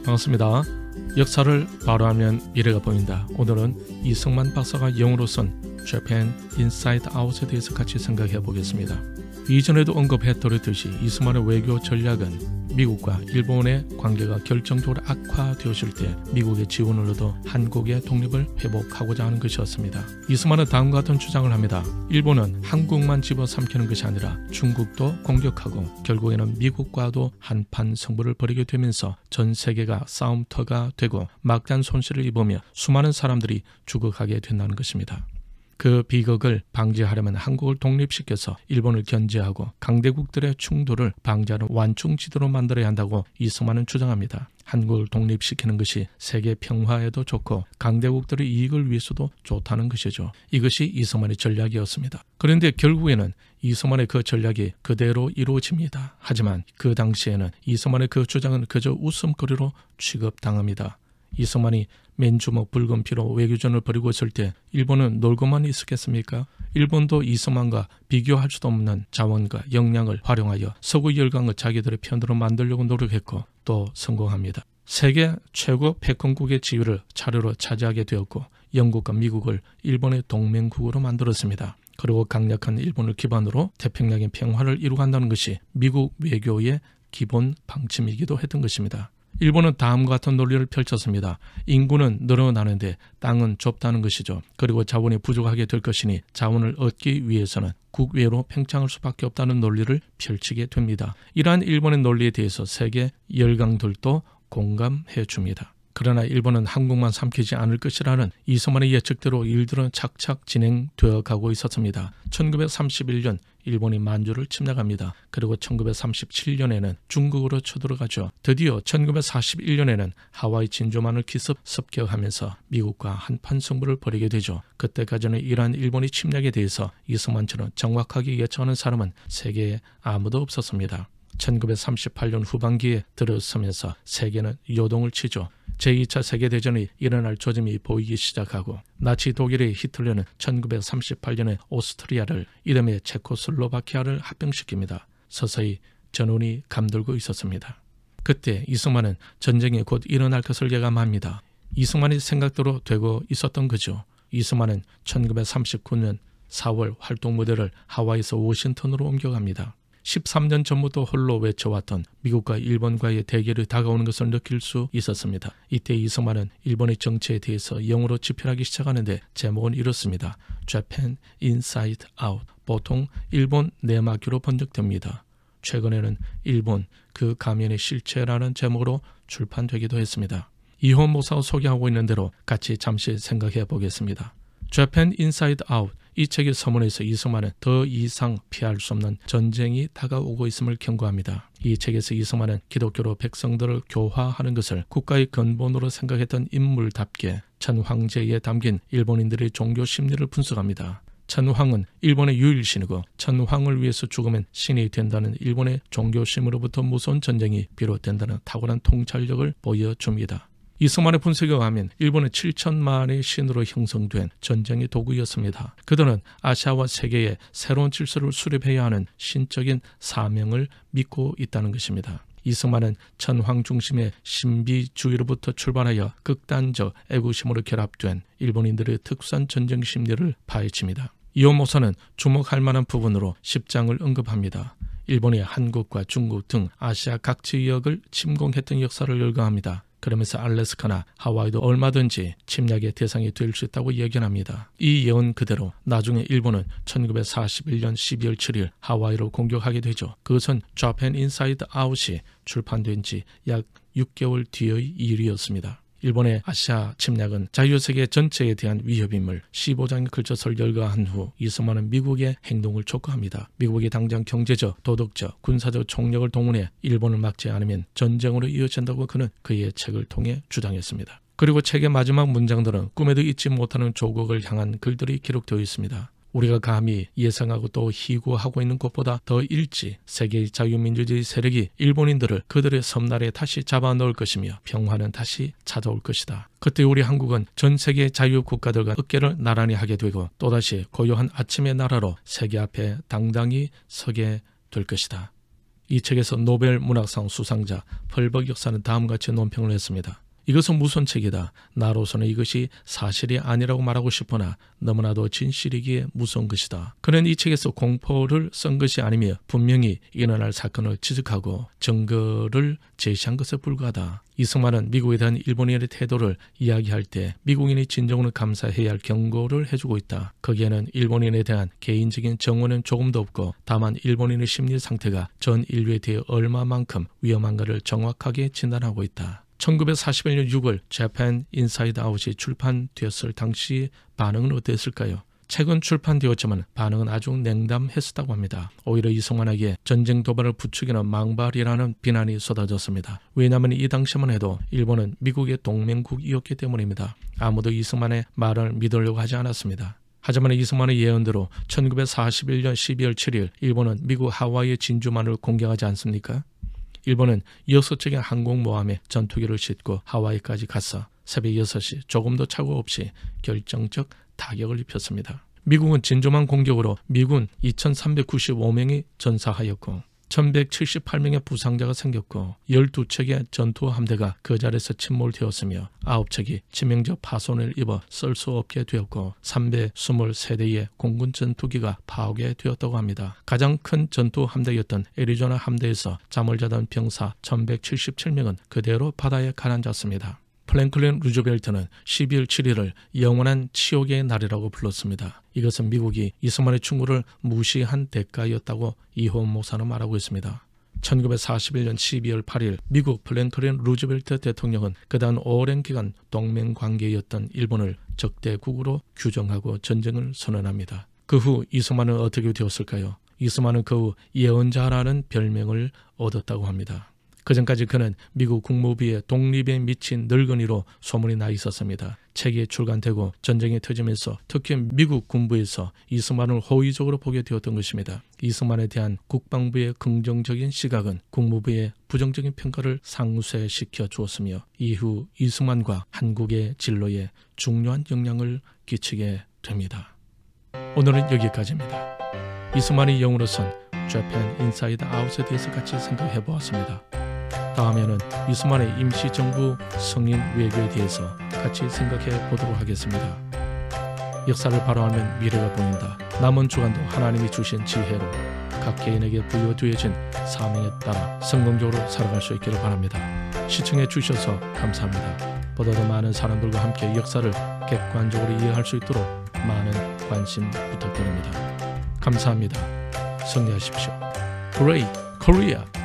반갑습니다. 역사를 바로하면 미래가 보인다. 오늘은 이승만 박사가 영어로 쓴 Japan Inside Out에 대해서 같이 생각해 보겠습니다. 이전에도 언급해드렸듯이 이승만의 외교 전략은 미국과 일본의 관계가 결정적으로 악화되었을 때 미국의 지원을 얻어 한국의 독립을 회복하고자 하는 것이었습니다. 이승만은 다음과 같은 주장을 합니다. 일본은 한국만 집어삼키는 것이 아니라 중국도 공격하고 결국에는 미국과도 한판 승부를 벌이게 되면서 전 세계가 싸움터가 되고 막대한 손실을 입으며 수많은 사람들이 죽어가게 된다는 것입니다. 그 비극을 방지하려면 한국을 독립시켜서 일본을 견제하고 강대국들의 충돌을 방지하는 완충지대로 만들어야 한다고 이승만은 주장합니다. 한국을 독립시키는 것이 세계 평화에도 좋고 강대국들의 이익을 위해서도 좋다는 것이죠. 이것이 이승만의 전략이었습니다. 그런데 결국에는 이승만의 그 전략이 그대로 이루어집니다. 하지만 그 당시에는 이승만의 그 주장은 그저 웃음거리로 취급당합니다. 이승만이 맨주먹 붉은 피로 외교전을 벌이고 있을 때 일본은 놀고만 있었겠습니까? 일본도 이승만과 비교할 수도 없는 자원과 역량을 활용하여 서구 열강을 자기들의 편으로 만들려고 노력했고 또 성공합니다. 세계 최고 패권국의 지위를 차례로 차지하게 되었고 영국과 미국을 일본의 동맹국으로 만들었습니다. 그리고 강력한 일본을 기반으로 태평양의 평화를 이루간다는 것이 미국 외교의 기본 방침이기도 했던 것입니다. 일본은 다음과 같은 논리를 펼쳤습니다. 인구는 늘어나는데 땅은 좁다는 것이죠. 그리고 자원이 부족하게 될 것이니 자원을 얻기 위해서는 국외로 팽창할 수밖에 없다는 논리를 펼치게 됩니다. 이러한 일본의 논리에 대해서 세계 열강들도 공감해 줍니다. 그러나 일본은 한국만 삼키지 않을 것이라는 이승만의 예측대로 일들은 착착 진행되어 가고 있었습니다. 1931년 일본이 만주를 침략합니다. 그리고 1937년에는 중국으로 쳐들어가죠. 드디어 1941년에는 하와이 진주만을 기습 습격하면서 미국과 한판 승부를 벌이게 되죠. 그때까지는 이러한 일본의 침략에 대해서 이승만처럼 정확하게 예측하는 사람은 세계에 아무도 없었습니다. 1938년 후반기에 들어서면서 세계는 요동을 치죠. 제2차 세계대전이 일어날 조짐이 보이기 시작하고 나치 독일의 히틀러는 1938년에 오스트리아를 이듬해 체코슬로바키아를 합병시킵니다. 서서히 전운이 감돌고 있었습니다. 그때 이승만은 전쟁이 곧 일어날 것을 예감합니다. 이승만의 생각대로 되고 있었던 거죠. 이승만은 1939년 4월 활동 무대를 하와이에서 워싱턴으로 옮겨갑니다. 13년 전부터 홀로 외쳐왔던 미국과 일본과의 대결이 다가오는 것을 느낄 수 있었습니다. 이때 이승만은 일본의 정치에 대해서 영어로 집필하기 시작하는데 제목은 이렇습니다. Japan Inside Out. 보통 일본 내막으로 번역됩니다. 최근에는 일본 그 가면의 실체라는 제목으로 출판되기도 했습니다. 이혼 모사가 소개하고 있는 대로 같이 잠시 생각해 보겠습니다. Japan Inside Out. 이 책의 서문에서 이승만은 더 이상 피할 수 없는 전쟁이 다가오고 있음을 경고합니다. 이 책에서 이승만은 기독교로 백성들을 교화하는 것을 국가의 근본으로 생각했던 인물답게 천황제에 담긴 일본인들의 종교 심리를 분석합니다. 천황은 일본의 유일신이고 천황을 위해서 죽으면 신이 된다는 일본의 종교심으로부터 무서운 전쟁이 비롯된다는 탁월한 통찰력을 보여줍니다. 이승만의 분석에 의하면 일본은 7천만의 신으로 형성된 전쟁의 도구였습니다. 그들은 아시아와 세계에 새로운 질서를 수립해야 하는 신적인 사명을 믿고 있다는 것입니다. 이승만은 천황 중심의 신비주의로부터 출발하여 극단적 애국심으로 결합된 일본인들의 특수한 전쟁 심리를 파헤칩니다. 이호 모사는 주목할 만한 부분으로 10장을 언급합니다. 일본이 한국과 중국 등 아시아 각 지역을 침공했던 역사를 열거합니다. 그러면서 알래스카나 하와이도 얼마든지 침략의 대상이 될 수 있다고 예견합니다. 이 예언 그대로 나중에 일본은 1941년 12월 7일 하와이를 공격하게 되죠. 그것은 Japan Inside Out이 출판된 지 약 6개월 뒤의 일이었습니다. 일본의 아시아 침략은 자유세계 전체에 대한 위협임을 15장의 글자서를 열거한 후 이승만은 미국의 행동을 촉구합니다. 미국이 당장 경제적, 도덕적, 군사적 총력을 동원해 일본을 막지 않으면 전쟁으로 이어진다고 그는 그의 책을 통해 주장했습니다. 그리고 책의 마지막 문장들은 꿈에도 잊지 못하는 조국을 향한 글들이 기록되어 있습니다. 우리가 감히 예상하고 또 희구하고 있는 것보다 더 일찍 세계의 자유민주주의 세력이 일본인들을 그들의 섬나라에 다시 잡아넣을 것이며 평화는 다시 찾아올 것이다. 그때 우리 한국은 전 세계의 자유국가들과 어깨를 나란히 하게 되고 또다시 고요한 아침의 나라로 세계 앞에 당당히 서게 될 것이다. 이 책에서 노벨 문학상 수상자 펄벅 역사는 다음과 같이 논평을 했습니다. 이것은 무슨 책이다. 나로서는 이것이 사실이 아니라고 말하고 싶으나 너무나도 진실이기에 무서운 것이다. 그는 이 책에서 공포를 쓴 것이 아니며 분명히 일어날 사건을 지적하고 증거를 제시한 것에 불과하다. 이승만은 미국에 대한 일본인의 태도를 이야기할 때 미국인이 진정으로 감사해야 할 경고를 해주고 있다. 거기에는 일본인에 대한 개인적인 정오는 조금도 없고 다만 일본인의 심리 상태가 전 인류에 대해 얼마만큼 위험한가를 정확하게 진단하고 있다. 1941년 6월 재팬 인사이드 아웃이 출판되었을 당시 반응은 어땠을까요? 책은 출판되었지만 반응은 아주 냉담했었다고 합니다. 오히려 이승만에게 전쟁 도발을 부추기는 망발이라는 비난이 쏟아졌습니다. 왜냐하면 이 당시만 해도 일본은 미국의 동맹국이었기 때문입니다. 아무도 이승만의 말을 믿으려고 하지 않았습니다. 하지만 이승만의 예언대로 1941년 12월 7일 일본은 미국 하와이의 진주만을 공격하지 않습니까? 일본은 역사적인 항공모함에 전투기를 싣고 하와이까지 갔어 새벽 6시 조금도 착오 없이 결정적 타격을 입혔습니다. 미국은 진주만 공격으로 미군 2395명이 전사하였고 1178명의 부상자가 생겼고 12척의 전투함대가 그 자리에서 침몰되었으며 9척이 치명적 파손을 입어 쓸 수 없게 되었고 323대의 공군 전투기가 파괴되었다고 합니다. 가장 큰 전투함대였던 애리조나 함대에서 잠을 자던 병사 1177명은 그대로 바다에 가라앉았습니다. 프랭클린 루즈벨트는 12월 7일을 영원한 치욕의 날이라고 불렀습니다. 이것은 미국이 이승만의 충고를 무시한 대가였다고 이호원 목사는 말하고 있습니다. 1941년 12월 8일 미국 프랭클린 루즈벨트 대통령은 그다음 오랜 기간 동맹관계였던 일본을 적대국으로 규정하고 전쟁을 선언합니다. 그 후 이승만은 어떻게 되었을까요? 이승만은 그 후 예언자라는 별명을 얻었다고 합니다. 그전까지 그는 미국 국무부의 독립에 미친 늙은이로 소문이 나 있었습니다. 책이 출간되고 전쟁이 터지면서 특히 미국 군부에서 이승만을 호의적으로 보게 되었던 것입니다. 이승만에 대한 국방부의 긍정적인 시각은 국무부의 부정적인 평가를 상쇄시켜 주었으며 이후 이승만과 한국의 진로에 중요한 영향을 끼치게 됩니다. 오늘은 여기까지입니다. 이승만의 영으로 선 재팬 인사이드 아웃에 대해서 같이 생각해 보았습니다. 다음에는 이승만의 임시정부 승인 외교에 대해서 같이 생각해 보도록 하겠습니다. 역사를 바라보면 미래가 보인다. 남은 주간도 하나님이 주신 지혜로 각 개인에게 부여되어진 사명에 따라 성공적으로 살아갈 수 있기를 바랍니다. 시청해 주셔서 감사합니다. 보다 더 많은 사람들과 함께 역사를 객관적으로 이해할 수 있도록 많은 관심 부탁드립니다. 감사합니다. 승리하십시오. Great Korea!